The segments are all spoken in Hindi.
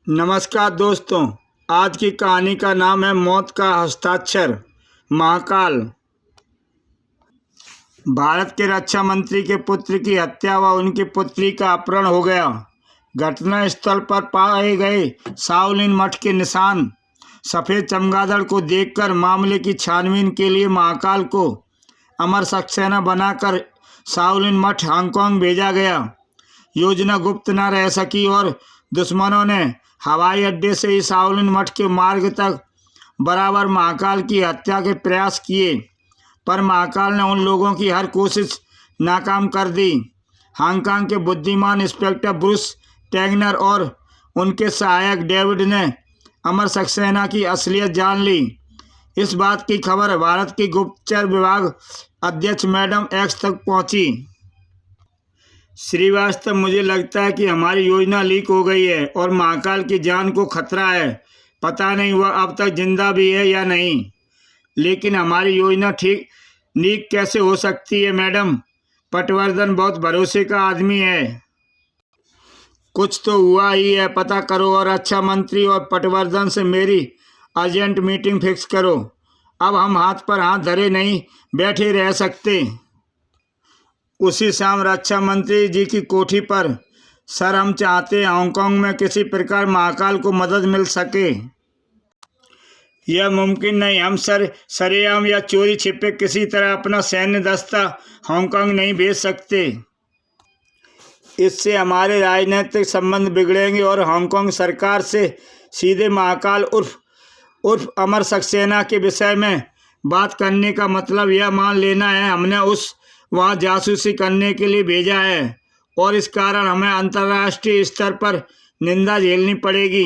नमस्कार दोस्तों, आज की कहानी का नाम है मौत का हस्ताक्षर। महाकाल। भारत के रक्षा मंत्री के पुत्र की हत्या व उनकी पुत्री का अपहरण हो गया। घटना स्थल पर पाए गए शाओलिन मठ के निशान सफ़ेद चमगादड़ को देखकर मामले की छानबीन के लिए महाकाल को अमर सक्सेना बनाकर शाओलिन मठ हांगकांग भेजा गया। योजना गुप्त न रह सकी और दुश्मनों ने हवाई अड्डे से ही शाओलिन मठ के मार्ग तक बराबर महाकाल की हत्या के प्रयास किए, पर महाकाल ने उन लोगों की हर कोशिश नाकाम कर दी। हांगकांग के बुद्धिमान इंस्पेक्टर ब्रूस टैगनर और उनके सहायक डेविड ने अमर सक्सेना की असलियत जान ली। इस बात की खबर भारत की गुप्तचर विभाग अध्यक्ष मैडम एक्स तक पहुंची। श्रीवास्तव, मुझे लगता है कि हमारी योजना लीक हो गई है और महाकाल की जान को खतरा है। पता नहीं वह अब तक जिंदा भी है या नहीं, लेकिन हमारी योजना ठीक लीक कैसे हो सकती है मैडम? पटवर्धन बहुत भरोसे का आदमी है। कुछ तो हुआ ही है, पता करो और रक्षा मंत्री और पटवर्धन से मेरी अर्जेंट मीटिंग फिक्स करो। अब हम हाथ पर हाथ धरे नहीं बैठे रह सकते। उसी शाम रक्षा मंत्री जी की कोठी पर, सर, हम चाहते हैं हांगकांग में किसी प्रकार महाकाल को मदद मिल सके। यह मुमकिन नहीं। हम सरेआम या चोरी छिपे किसी तरह अपना सैन्य दस्ता हांगकांग नहीं भेज सकते। इससे हमारे राजनीतिक संबंध बिगड़ेंगे और हांगकांग सरकार से सीधे महाकाल उर्फ अमर सक्सेना के विषय में बात करने का मतलब यह मान लेना है हमने उस वहाँ जासूसी करने के लिए भेजा है और इस कारण हमें अंतर्राष्ट्रीय स्तर पर निंदा झेलनी पड़ेगी।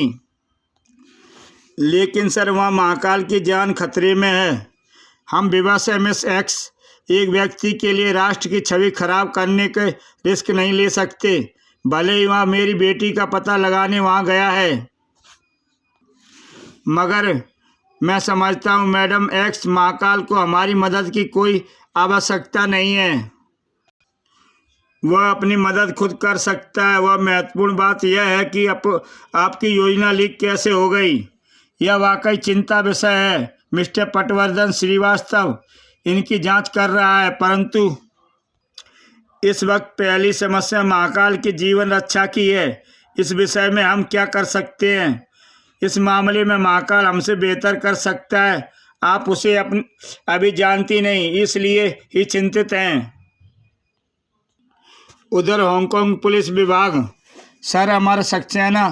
लेकिन सर, वहाँ महाकाल की जान खतरे में है। हम विवश MS-X एक व्यक्ति के लिए राष्ट्र की छवि खराब करने के रिस्क नहीं ले सकते, भले ही वहाँ मेरी बेटी का पता लगाने वहाँ गया है। मगर मैं समझता हूँ मैडम एक्स, महाकाल को हमारी मदद की कोई आवश्यकता नहीं है। वह अपनी मदद खुद कर सकता है। वह महत्वपूर्ण बात यह है कि आपकी योजना लीक कैसे हो गई। यह वाकई चिंता विषय है मिस्टर पटवर्धन। श्रीवास्तव इनकी जांच कर रहा है, परंतु इस वक्त पहली समस्या महाकाल की जीवन रक्षा की है। इस विषय में हम क्या कर सकते हैं? इस मामले में महाकाल हमसे बेहतर कर सकता है। आप उसे अभी जानती नहीं, इसलिए ही चिंतित हैं। उधर हांगकांग पुलिस विभाग, सर, अमर सक्सेना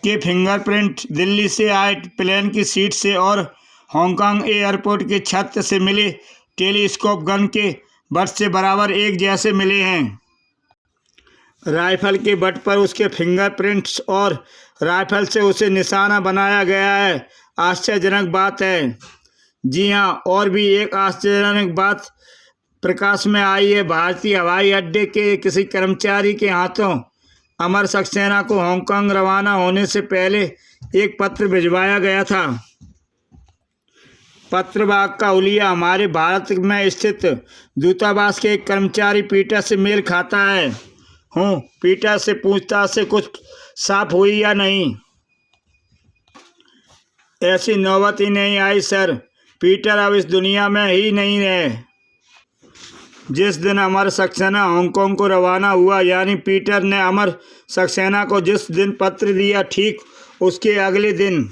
के फिंगरप्रिंट दिल्ली से आए प्लेन की सीट से और हांगकांग एयरपोर्ट की छत से मिले टेलीस्कोप गन के बट से बराबर एक जैसे मिले हैं। राइफल के बट पर उसके फिंगरप्रिंट्स और राइफल से उसे निशाना बनाया गया है। आश्चर्यजनक बात है। जी हाँ, और भी एक आश्चर्यजनक बात प्रकाश में आई है। भारतीय हवाई अड्डे के किसी कर्मचारी के हाथों अमर सक्सेना को हांगकांग रवाना होने से पहले एक पत्र भिजवाया गया था। पत्र वाहक का हुलिया हमारे भारत में स्थित दूतावास के एक कर्मचारी पीटर से मेल खाता है। पीटर से पूछताछ से कुछ साफ हुई या नहीं? ऐसी नौबत ही नहीं आई सर। पीटर अब इस दुनिया में ही नहीं है। जिस दिन अमर सक्सेना हांगकांग को रवाना हुआ, यानी पीटर ने अमर सक्सेना को जिस दिन पत्र दिया, ठीक उसके अगले दिन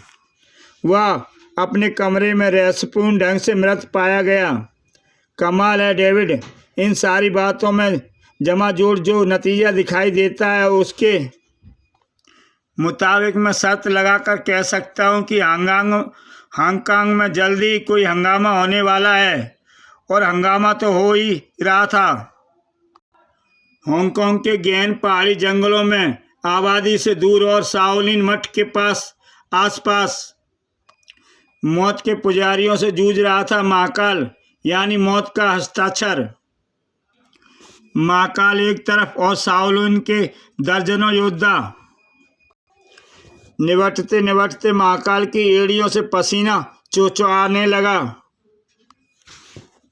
वह अपने कमरे में रहस्यपूर्ण ढंग से मृत पाया गया। कमाल है डेविड, इन सारी बातों में जमा जोड़ जो नतीजा दिखाई देता है उसके मुताबिक मैं शर्त लगाकर कह सकता हूँ कि हांगकांग में जल्दी कोई हंगामा होने वाला है, और हंगामा तो हो ही रहा था। हांगकांग के गहन पहाड़ी जंगलों में आबादी से दूर और शाओलिन मठ के आसपास मौत के पुजारियों से जूझ रहा था महाकाल, यानी मौत का हस्ताक्षर। महाकाल एक तरफ और शाओलिन के दर्जनों योद्धा। निबटते निबटते महाकाल की एड़ियों से पसीना चुचुआने लगा।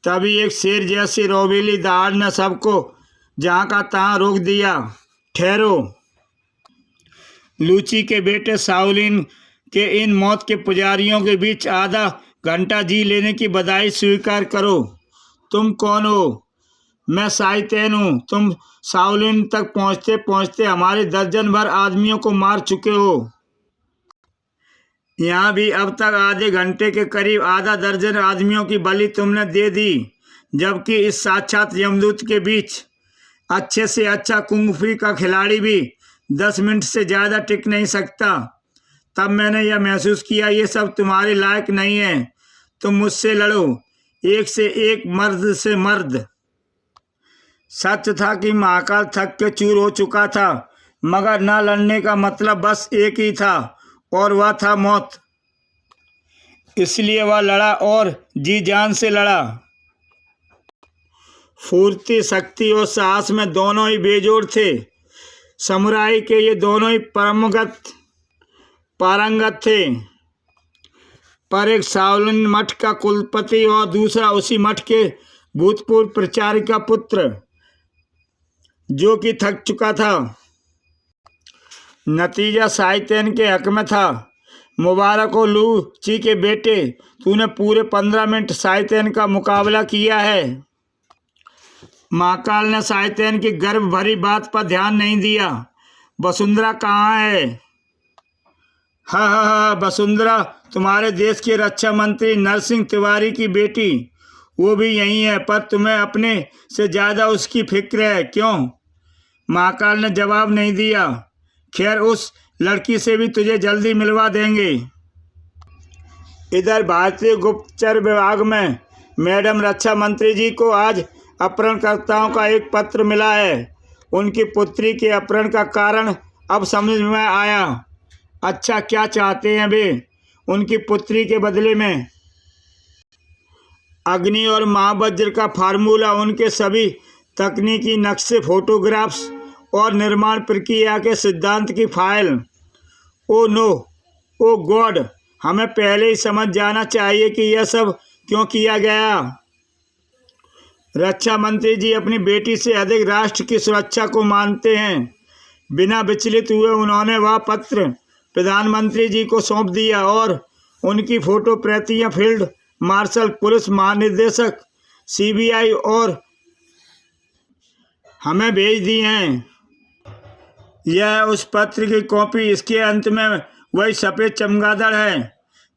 तभी एक शेर जैसी रोबीली दहाड़ ने सबको जहाँ का तहाँ रोक दिया। ठहरो, लूची के बेटे शाओलिन के इन मौत के पुजारियों के बीच आधा घंटा जी लेने की बधाई स्वीकार करो। तुम कौन हो? मैं साइतेन हूँ। तुम शाओलिन तक पहुँचते पहुँचते हमारे दर्जन भर आदमियों को मार चुके हो। यहाँ भी अब तक आधे घंटे के करीब आधा दर्जन आदमियों की बलि तुमने दे दी, जबकि इस साक्षात यमदूत के बीच अच्छे से अच्छा कुंग-फू का खिलाड़ी भी 10 मिनट से ज़्यादा टिक नहीं सकता। तब मैंने यह महसूस किया ये सब तुम्हारे लायक नहीं है। तुम मुझसे लड़ो, एक से एक मर्द से मर्द। सच था कि महाकाल थक के चूर हो चुका था, मगर न लड़ने का मतलब बस एक ही था, और वह था मौत। इसलिए वह लड़ा और जी जान से लड़ा। फुर्ती, शक्ति और साहस में दोनों ही बेजोड़ थे। समुराई के ये दोनों ही पारंगत थे, पर एक शाओलिन मठ का कुलपति और दूसरा उसी मठ के भूतपूर्व प्रचार्य का पुत्र, जो कि थक चुका था। नतीजा साइतेन के हक में था। मुबारक हो लू ची के बेटे, तूने पूरे 15 मिनट साइतेन का मुकाबला किया है। महाकाल ने साइतेन की गर्व भरी बात पर ध्यान नहीं दिया। वसुंधरा कहाँ है? हा, वसुंधरा तुम्हारे देश के रक्षा मंत्री नरसिंह तिवारी की बेटी, वो भी यही है, पर तुम्हें अपने से ज़्यादा उसकी फिक्र है। क्यों? महाकाल ने जवाब नहीं दिया। खैर, उस लड़की से भी तुझे जल्दी मिलवा देंगे। इधर भारतीय गुप्तचर विभाग में मैडम रक्षा मंत्री जी को आज अपहरणकर्ताओं का एक पत्र मिला है। उनकी पुत्री के अपहरण का कारण अब समझ में आया। अच्छा, क्या चाहते हैं वे उनकी पुत्री के बदले में? अग्नि और महावज्र का फार्मूला, उनके सभी तकनीकी नक्शे, फोटोग्राफ्स और निर्माण प्रक्रिया के सिद्धांत की फाइल। ओ नो, ओ गॉड, हमें पहले ही समझ जाना चाहिए कि यह सब क्यों किया गया। रक्षा मंत्री जी अपनी बेटी से अधिक राष्ट्र की सुरक्षा को मानते हैं। बिना विचलित हुए उन्होंने वह पत्र प्रधानमंत्री जी को सौंप दिया और उनकी फोटो प्रतियां फील्ड मार्शल, पुलिस महानिदेशक, सीबीआई और हमें भेज दी हैं। यह उस पत्र की कॉपी। इसके अंत में वही सफ़ेद चमगादड़ है।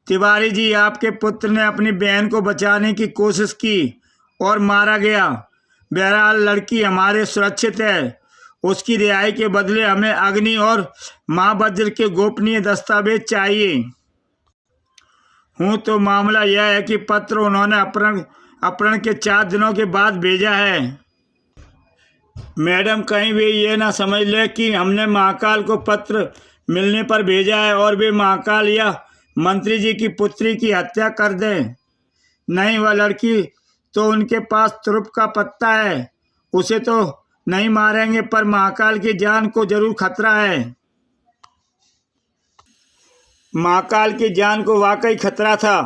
तिवारी जी, आपके पुत्र ने अपनी बहन को बचाने की कोशिश की और मारा गया। बहरहाल लड़की हमारे सुरक्षित है। उसकी रिहाई के बदले हमें अग्नि और महावज्र के गोपनीय दस्तावेज चाहिए। तो मामला यह है कि पत्र उन्होंने अपहरण के 4 दिनों के बाद भेजा है। मैडम, कहीं वे ये ना समझ ले कि हमने महाकाल को पत्र मिलने पर भेजा है और वे महाकाल या मंत्री जी की पुत्री की हत्या कर दें। नहीं, वह लड़की तो उनके पास तुरुप का पत्ता है, उसे तो नहीं मारेंगे, पर महाकाल की जान को जरूर खतरा है। महाकाल की जान को वाकई खतरा था।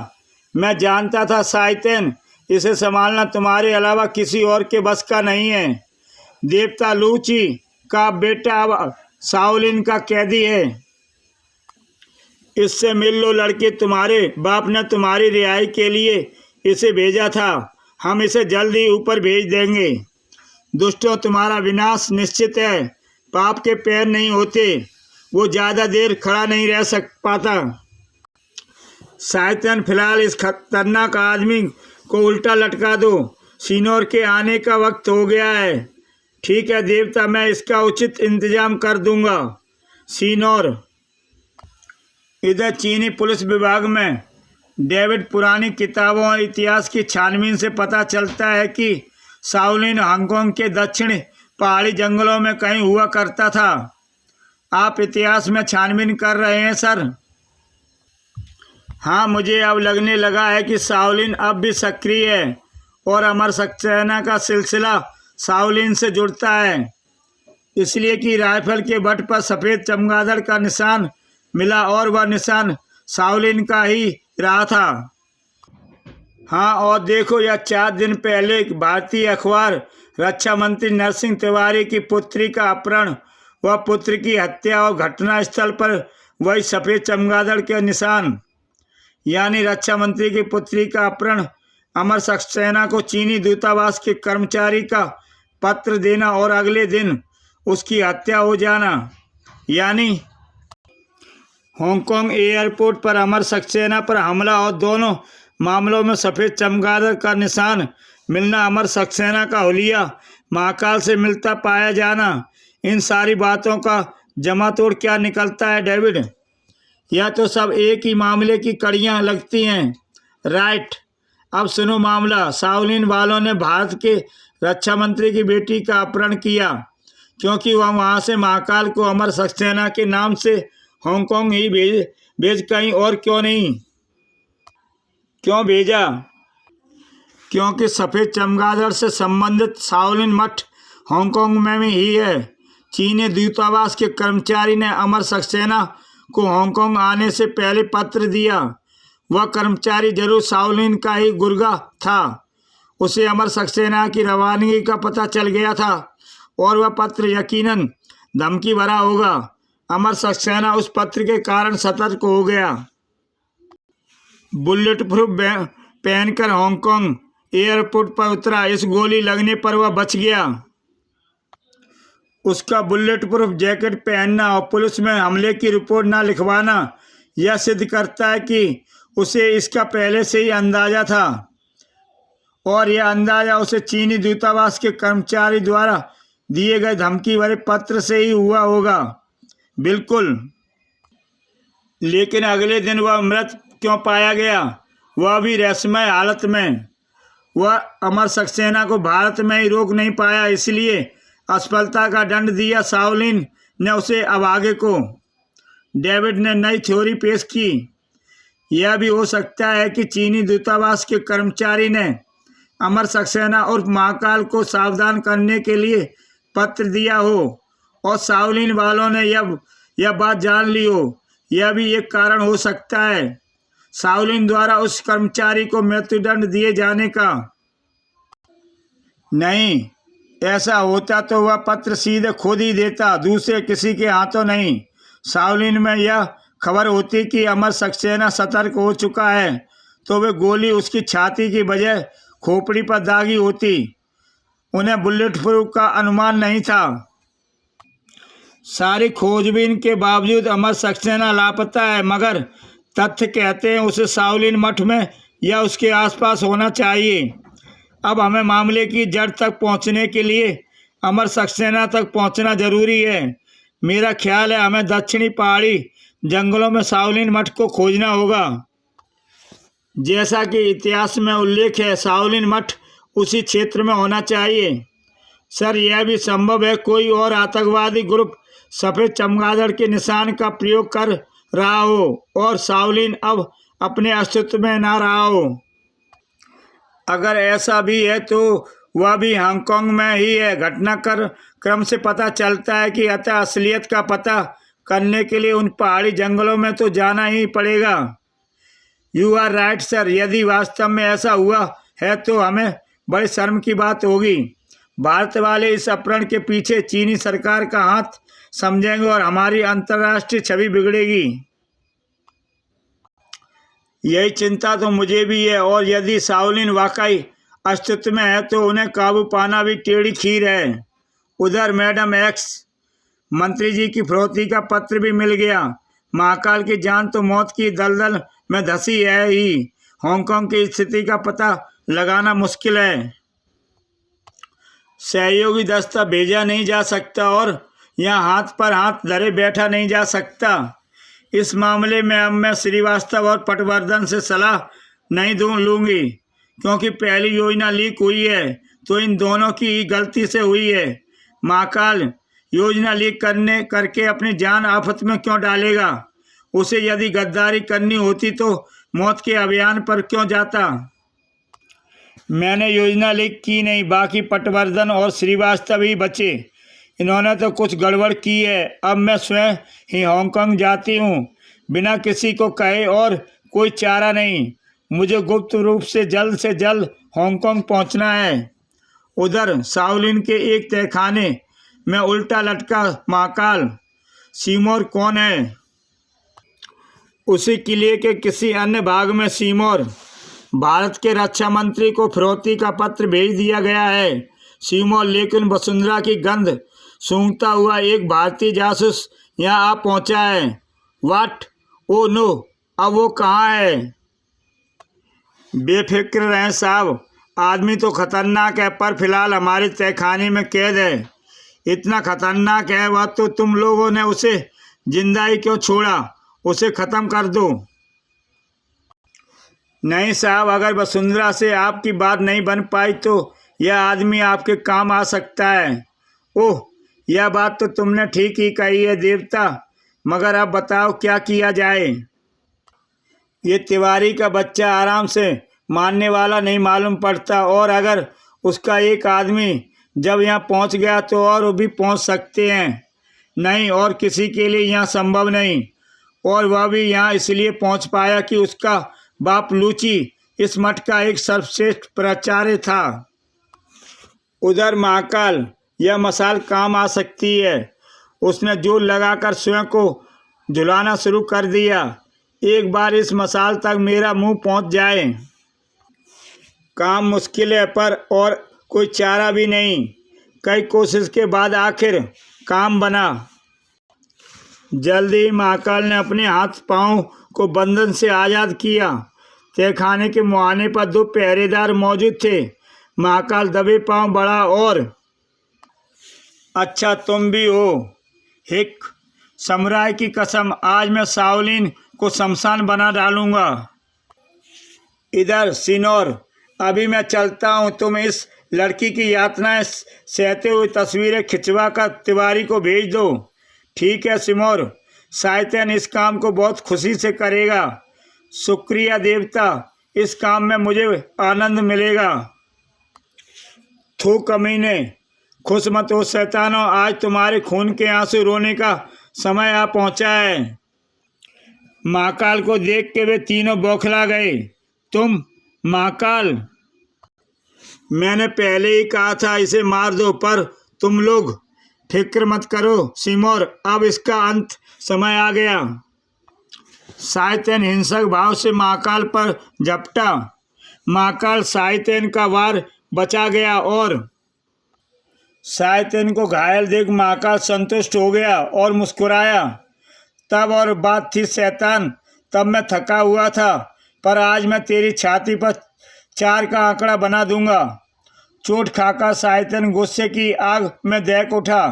मैं जानता था साइतेन, इसे संभालना तुम्हारे अलावा किसी और के बस का नहीं है। देवता लू ची का बेटा अब शाओलिन का कैदी है। इससे मिल लो लड़के। तुम्हारे बाप ने तुम्हारी रिहाई के लिए इसे भेजा था। हम इसे जल्दी ऊपर भेज देंगे। दुष्टों, तुम्हारा विनाश निश्चित है। पाप के पैर नहीं होते, वो ज़्यादा देर खड़ा नहीं रह पाता। साइतेन, फिलहाल इस खतरनाक आदमी को उल्टा लटका दो। सीनोर के आने का वक्त हो गया है। ठीक है देवता, मैं इसका उचित इंतजाम कर दूंगा। सीनोर। इधर चीनी पुलिस विभाग में डेविड पुरानी किताबों और इतिहास की छानबीन से पता चलता है कि शाओलिन हांगकांग के दक्षिण पहाड़ी जंगलों में कहीं हुआ करता था। आप इतिहास में छानबीन कर रहे हैं सर? हाँ, मुझे अब लगने लगा है कि शाओलिन अब भी सक्रिय है और अमर सक्सेना का सिलसिला शाओलिन से जुड़ता है, इसलिए कि राइफल के बट पर सफ़ेद चमगादड़ का निशान मिला और वह निशान शाओलिन का ही रहा था। हाँ, और देखो, यह 4 दिन पहले एक भारतीय अखबार रक्षा मंत्री नरसिंह तिवारी की पुत्री का अपहरण वह पुत्र की हत्या और घटना स्थल पर वही सफ़ेद चमगादड़ के निशान, यानी रक्षा मंत्री की पुत्री का अपहरण, अमर सक्सेना को चीनी दूतावास के कर्मचारी का पत्र देना और अगले दिन उसकी हत्या हो जाना, यानी हांगकांग एयरपोर्ट पर अमर सक्सेना पर हमला और दोनों मामलों में सफ़ेद चमगादड़ का निशान मिलना, अमर सक्सेना का हुलिया महाकाल से मिलता पाया जाना, इन सारी बातों का जमा तोड़ क्या निकलता है डेविड? यह तो सब एक ही मामले की कड़ियाँ लगती हैं। राइट, अब सुनो मामला। शाओलिन वालों ने भारत के रक्षा मंत्री की बेटी का अपहरण किया क्योंकि वह वहाँ से महाकाल को अमर सक्सेना के नाम से हांगकांग ही भेज कहीं और क्यों भेजा? क्योंकि सफ़ेद चमगादड़ से संबंधित शाओलिन मठ हांगकांग में ही है। चीनी दूतावास के कर्मचारी ने अमर सक्सेना को हांगकांग आने से पहले पत्र दिया। वह कर्मचारी जरूर शाओलिन का ही गुर्गा था। उसे अमर सक्सेना की रवानगी का पता चल गया था और वह पत्र यकीनन धमकी भरा होगा। अमर सक्सेना उस पत्र के कारण सतर्क हो गया। बुलेट प्रूफ पहनकर हांगकांग एयरपोर्ट पर उतरा। इस गोली लगने पर वह बच गया। उसका बुलेट प्रूफ जैकेट पहनना और पुलिस में हमले की रिपोर्ट ना लिखवाना यह सिद्ध करता है कि उसे इसका पहले से ही अंदाजा था और यह अंदाजा उसे चीनी दूतावास के कर्मचारी द्वारा दिए गए धमकी भरे पत्र से ही हुआ होगा। बिल्कुल। लेकिन अगले दिन वह मृत क्यों पाया गया, वह भी रहस्यमय हालत में? वह अमर सक्सेना को भारत में ही रोक नहीं पाया, इसलिए असफलता का दंड दिया शाओलिन ने उसे अभागे को। डेविड ने नई थ्योरी पेश की। यह भी हो सकता है कि चीनी दूतावास के कर्मचारी ने अमर सक्सेना और महाकाल को सावधान करने के लिए पत्र दिया हो और शाओलिन वालों ने यह बात जान ली हो। यह भी एक कारण हो सकता है शाओलिन द्वारा उस कर्मचारी को मृत्युदंड दिए जाने का। नहीं, ऐसा होता तो वह पत्र सीधे खुद ही देता, दूसरे किसी के हाथों नहीं। शाओलिन में यह खबर होती कि अमर सक्सेना सतर्क हो चुका है तो वे गोली उसकी छाती की बजाय खोपड़ी पर दागी होती। उन्हें बुलेट प्रूफ का अनुमान नहीं था। सारी खोजबीन के बावजूद अमर सक्सेना लापता है, मगर तथ्य कहते हैं उसे शाओलिन मठ में या उसके आसपास होना चाहिए। अब हमें मामले की जड़ तक पहुंचने के लिए अमर सक्सेना तक पहुंचना जरूरी है। मेरा ख्याल है हमें दक्षिणी पहाड़ी जंगलों में शाओलिन मठ को खोजना होगा। जैसा कि इतिहास में उल्लेख है, शाओलिन मठ उसी क्षेत्र में होना चाहिए। सर, यह भी संभव है कोई और आतंकवादी ग्रुप सफ़ेद चमगादड़ के निशान का प्रयोग कर रहा हो और शाओलिन अब अपने अस्तित्व में ना रहा हो। अगर ऐसा भी है तो वह भी हांगकांग में ही है। घटनाक्रम से पता चलता है कि अतः असलियत का पता करने के लिए उन पहाड़ी जंगलों में तो जाना ही पड़ेगा। You are right sir. यदि वास्तव में ऐसा हुआ है तो हमें बड़ी शर्म की बात होगी। भारत वाले इस अपहरण के पीछे चीनी सरकार का हाथ समझेंगे और हमारी अंतर्राष्ट्रीय छवि बिगड़ेगी। यही चिंता तो मुझे भी है। और यदि शाओलिन वाकई अस्तित्व में है तो उन्हें काबू पाना भी टेढ़ी खीर है। उधर मैडम एक्स मंत्री जी की फिरौती का पत्र भी मिल गया। महाकाल की जान तो मौत की दलदल में धंसी है ही। हांगकांग की स्थिति का पता लगाना मुश्किल है। सहयोगी दस्ता भेजा नहीं जा सकता और यहाँ हाथ पर हाथ धरे बैठा नहीं जा सकता। इस मामले में अब मैं श्रीवास्तव और पटवर्धन से सलाह नहीं लूँगी क्योंकि पहली योजना लीक हुई है तो इन दोनों की ही गलती से हुई है। महाकाल योजना लीक करके अपनी जान आफत में क्यों डालेगा? उसे यदि गद्दारी करनी होती तो मौत के अभियान पर क्यों जाता? मैंने योजना लीक की नहीं, बाकी पटवर्धन और श्रीवास्तव ही बचे। इन्होंने तो कुछ गड़बड़ की है। अब मैं स्वयं ही हांगकांग जाती हूँ बिना किसी को कहे और कोई चारा नहीं। मुझे गुप्त रूप से जल्द हांगकांग पहुँचना है। उधर शाओलिन के एक तहखाने में उल्टा लटका महाकाल। सिमोर कौन है? उसी किले के किसी अन्य भाग में सिमोर भारत के रक्षा मंत्री को फिरौती का पत्र भेज दिया गया है। सिमोर लेकिन वसुंधरा की गंध सूंघता हुआ एक भारतीय जासूस यहाँ आ पहुँचा है। व्हाट? ओ नो, अब वो कहाँ है? बेफिक्र रहें साहब, आदमी तो खतरनाक है पर फिलहाल हमारे तहखाने में कैद है। इतना खतरनाक है वह तो तुम लोगों ने उसे जिंदा ही क्यों छोड़ा? उसे ख़त्म कर दो। नहीं साहब, अगर वसुंधरा से आपकी बात नहीं बन पाई तो यह आदमी आपके काम आ सकता है। ओह, यह बात तो तुमने ठीक ही कही है देवता, मगर अब बताओ क्या किया जाए? ये तिवारी का बच्चा आराम से मानने वाला नहीं मालूम पड़ता, और अगर उसका एक आदमी जब यहाँ पहुँच गया तो और भी पहुँच सकते हैं। नहीं, और किसी के लिए यहाँ संभव नहीं। और वह भी यहाँ इसलिए पहुँच पाया कि उसका बाप लूची इस मठ का एक सर्वश्रेष्ठ प्राचार्य था। उधर महाकाल, यह मसाल काम आ सकती है। उसने जोर लगाकर स्वयं को झुलाना शुरू कर दिया। एक बार इस मसाल तक मेरा मुंह पहुंच जाए। काम मुश्किल है पर और कोई चारा भी नहीं। कई कोशिश के बाद आखिर काम बना। जल्दी ही महाकाल ने अपने हाथ पांव को बंधन से आज़ाद किया। तहखाने के मुहाने पर 2 पहरेदार मौजूद थे। महाकाल दबे पांव बढ़ा और अच्छा तुम भी हो? हिक, समुराय की कसम, आज मैं शाओलिन को शमशान बना डालूंगा। इधर सिनोर, अभी मैं चलता हूँ। तुम इस लड़की की यातनाएं सहते हुए तस्वीरें खिंचवा कर तिवारी को भेज दो। ठीक है सिमोर, शायतन इस काम को बहुत खुशी से करेगा। शुक्रिया देवता, इस काम में मुझे आनंद मिलेगा। थू कमीने, खुश मत हो शैतानों, आज तुम्हारे खून के आंसू रोने का समय आ पहुंचा है। महाकाल को देख के वे तीनों बौखला गए। तुम? महाकाल, मैंने पहले ही कहा था इसे मार दो, पर तुम लोग फिक्र मत करो सिमोर, अब इसका अंत समय आ गया। शायतन हिंसक भाव से महाकाल पर झपटा। महाकाल शायतन का वार बचा गया और शायतन को घायल देख महाकाल संतुष्ट हो गया और मुस्कुराया। तब और बात थी शैतान, तब मैं थका हुआ था, पर आज मैं तेरी छाती पर 4 का आंकड़ा बना दूंगा। चोट खाकर शायतन गुस्से की आग में दहक उठा।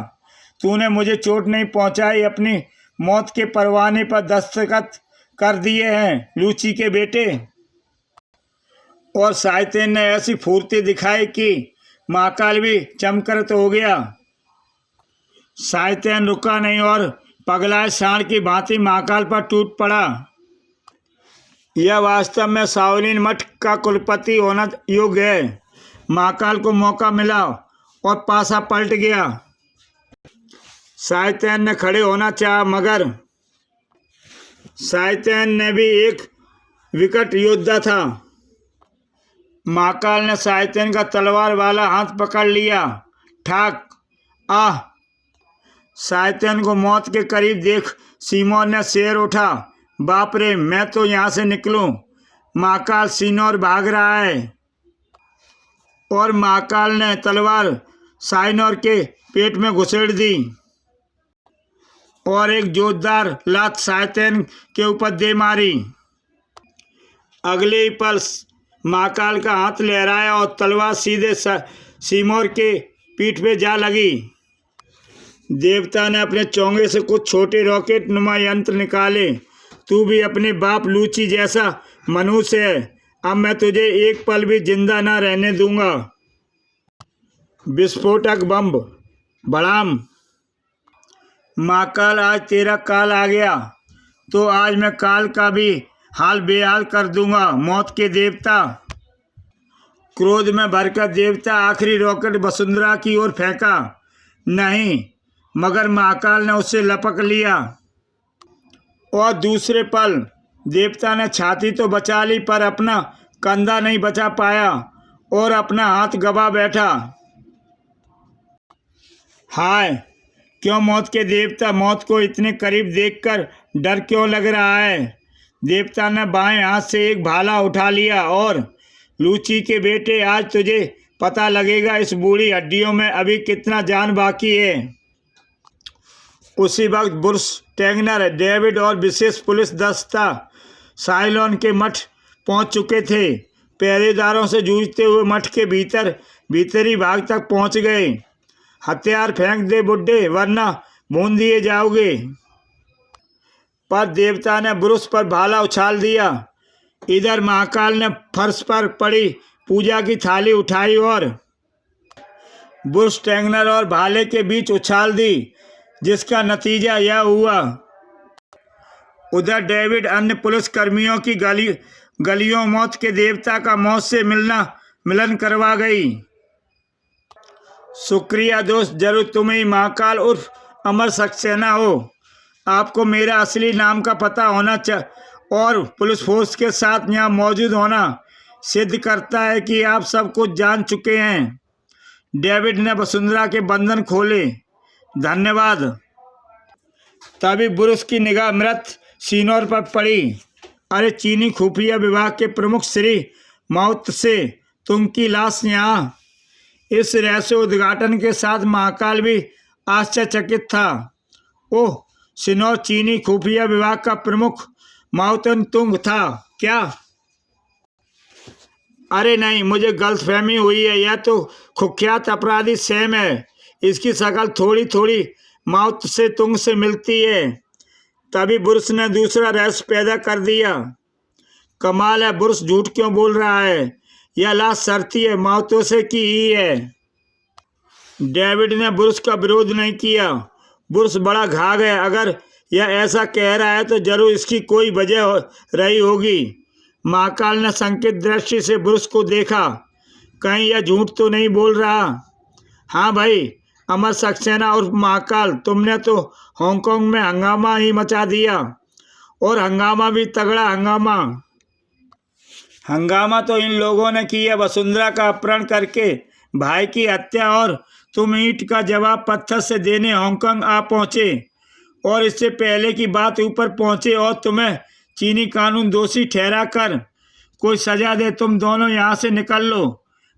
तूने मुझे चोट नहीं पहुंचाई, अपनी मौत के परवाने पर दस्तखत कर दिए हैं लूची के बेटे। और शायतन ने ऐसी फुर्ती दिखाई कि महाकाल भी चमकरत हो गया। शायतन रुका नहीं और पगलाए सांड की भांति महाकाल पर टूट पड़ा। यह वास्तव में शाओलिन मठ का कुलपति होना योग्य है। महाकाल को मौका मिला और पासा पलट गया। शायतन ने खड़े होना चाहा, मगर शायतन ने भी एक विकट योद्धा था। महाकाल ने शायतन का तलवार वाला हाथ पकड़ लिया। ठाक! आह! शायतन को मौत के करीब देख सिमोन ने शेर उठा। बाप रे, मैं तो यहाँ से निकलूं। महाकाल, सिनोर भाग रहा है। और महाकाल ने तलवार साइनोर के पेट में घुसेड़ दी और एक जोरदार लात शायतन के ऊपर दे मारी। अगले ही पल महाकाल का हाथ लहराया और तलवार सीधे सिमोर के पीठ पे जा लगी। देवता ने अपने चोंगे से कुछ छोटे रॉकेट नुमा यंत्र निकाले। तू भी अपने बाप लूची जैसा मनुष्य है, अब मैं तुझे एक पल भी जिंदा न रहने दूंगा। विस्फोटक बम बड़ाम! महाकाल, आज तेरा काल आ गया, तो आज मैं काल का भी हाल बेहाल कर दूंगा। मौत के देवता! क्रोध में भरकर देवता आखिरी रॉकेट वसुंधरा की ओर फेंका। नहीं, मगर महाकाल ने उससे लपक लिया और दूसरे पल देवता ने छाती तो बचा ली, पर अपना कंधा नहीं बचा पाया और अपना हाथ गवा बैठा। हाय, क्यों मौत के देवता, मौत को इतने करीब देखकर डर क्यों लग रहा है? देवता ने बाएं हाथ से एक भाला उठा लिया और लूची के बेटे, आज तुझे पता लगेगा इस बूढ़ी हड्डियों में अभी कितना जान बाकी है। उसी वक्त बुर्स टैगनर, डेविड और विशेष पुलिस दस्ता साइलोन के मठ पहुंच चुके थे। पहरेदारों से जूझते हुए मठ के भीतरी भाग तक पहुंच गए। हथियार फेंक दे बुड्ढे, वरना भून दिए जाओगे। पर देवता ने बुरुस पर भाला उछाल दिया। इधर महाकाल ने फर्श पर पड़ी पूजा की थाली उठाई और बुरुस टैगनर और भाले के बीच उछाल दी, जिसका नतीजा यह हुआ। उधर डेविड अन्य पुलिस कर्मियों की गलियों मौत के देवता का मौत से मिलन करवा गई। शुक्रिया दोस्त, जरूर तुम ही महाकाल उर्फ अमर सक्सेना हो। आपको मेरा असली नाम का पता होना और पुलिस फोर्स के साथ यहाँ मौजूद होना सिद्ध करता है कि आप सब कुछ जान चुके हैं। डेविड ने वसुंधरा के बंधन खोले। धन्यवाद। तभी बुरुस की निगाह मृत सीनोर पर पड़ी। अरे, चीनी खुफिया विभाग के प्रमुख श्री माओ से तुंग की लाश यहाँ। इस रहस्य उद्घाटन के साथ महाकाल भी आश्चर्यचकित था। ओह, सिनोर चीनी खुफिया विभाग का प्रमुख माओ तुंग था क्या? अरे नहीं, मुझे गलतफहमी हुई है। यह तो कुख्यात अपराधी सैम है। इसकी शक्ल थोड़ी थोड़ी माओ से तुंग से मिलती है। तभी बुरुस ने दूसरा रहस्य पैदा कर दिया। कमाल है, बुरुस झूठ क्यों बोल रहा है? यह लाश शर्ती है, माओ से की ही है। डेविड ने बुरुस का विरोध नहीं किया। बुरुस बड़ा घा गया। अगर यह ऐसा कह रहा है तो जरूर इसकी कोई वजह रही होगी। महाकाल ने संकेत दृष्टि से बुरुस को देखा। कहीं यह झूठ तो नहीं बोल रहा? हाँ भाई, अमर सक्सेना उर्फ महाकाल, तुमने तो हांगकांग में हंगामा ही मचा दिया, और हंगामा भी तगड़ा हंगामा तो इन लोगों ने किया वसुंधरा का अपहरण करके, भाई की हत्या, और तुम ईंट का जवाब पत्थर से देने हांगकांग आ पहुंचे। और इससे पहले की बात ऊपर पहुंचे और तुम्हें चीनी कानून दोषी ठहरा कर कोई सजा दे। तुम दोनों यहाँ से निकल लो।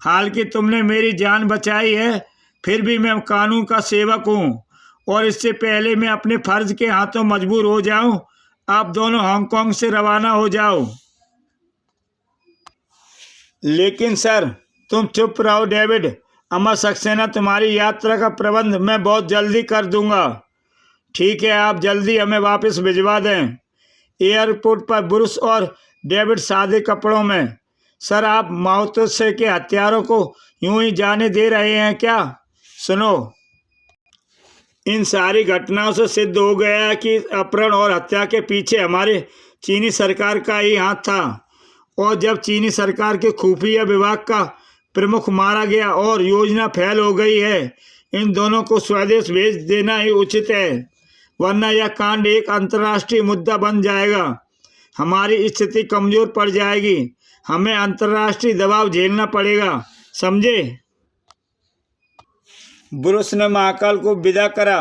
हालांकि तुमने मेरी जान बचाई है, फिर भी मैं कानून का सेवक हूँ, और इससे पहले मैं अपने फर्ज के हाथों मजबूर हो जाऊं, आप दोनों हांगकांग से रवाना हो जाओ। लेकिन सर, तुम चुप रहो डेविड। अमर सक्सेना, तुम्हारी यात्रा का प्रबंध मैं बहुत जल्दी कर दूंगा। ठीक है, आप जल्दी हमें वापस भिजवा दें। एयरपोर्ट पर बुरुस और डेविड सादे कपड़ों में। सर, आप माओ से के हत्यारों को यूं ही जाने दे रहे हैं क्या? सुनो, इन सारी घटनाओं से सिद्ध हो गया कि अपहरण और हत्या के पीछे हमारे चीनी सरकार का ही हाथ था। और जब चीनी सरकार के खुफिया विभाग का प्रमुख मारा गया और योजना फेल हो गई है, इन दोनों को स्वदेश भेज देना ही उचित है, वरना यह कांड एक अंतर्राष्ट्रीय मुद्दा बन जाएगा। हमारी स्थिति कमजोर पड़ जाएगी। हमें अंतर्राष्ट्रीय दबाव झेलना पड़ेगा, समझे? बुरुस ने महाकाल को विदा करा।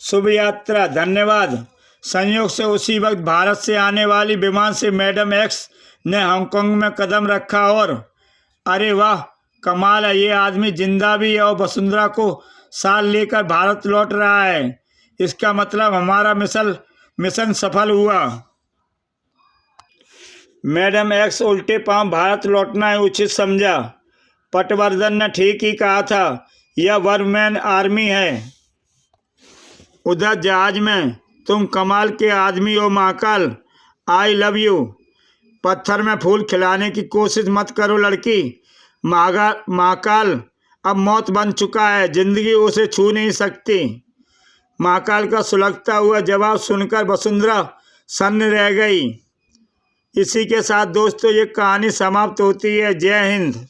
शुभ यात्रा। धन्यवाद। संयोग से उसी वक्त भारत से आने वाली विमान से मैडम एक्स ने हांगकांग में कदम रखा और अरे वाह, कमाल है, ये आदमी जिंदा भी है और वसुंधरा को साथ लेकर भारत लौट रहा है। इसका मतलब हमारा मिशन सफल हुआ। मैडम एक्स उल्टे पांव भारत लौटना है उचित समझा। पटवर्धन ने ठीक ही कहा था, यह वर्मैन आर्मी है। उधर जहाज में तुम कमाल के आदमी हो महाकाल। I love you. पत्थर में फूल खिलाने की कोशिश मत करो लड़की। महाकाल अब मौत बन चुका है, जिंदगी उसे छू नहीं सकती। महाकाल का सुलगता हुआ जवाब सुनकर वसुंधरा सन्न रह गई। इसी के साथ दोस्तों ये कहानी समाप्त होती है। जय हिंद।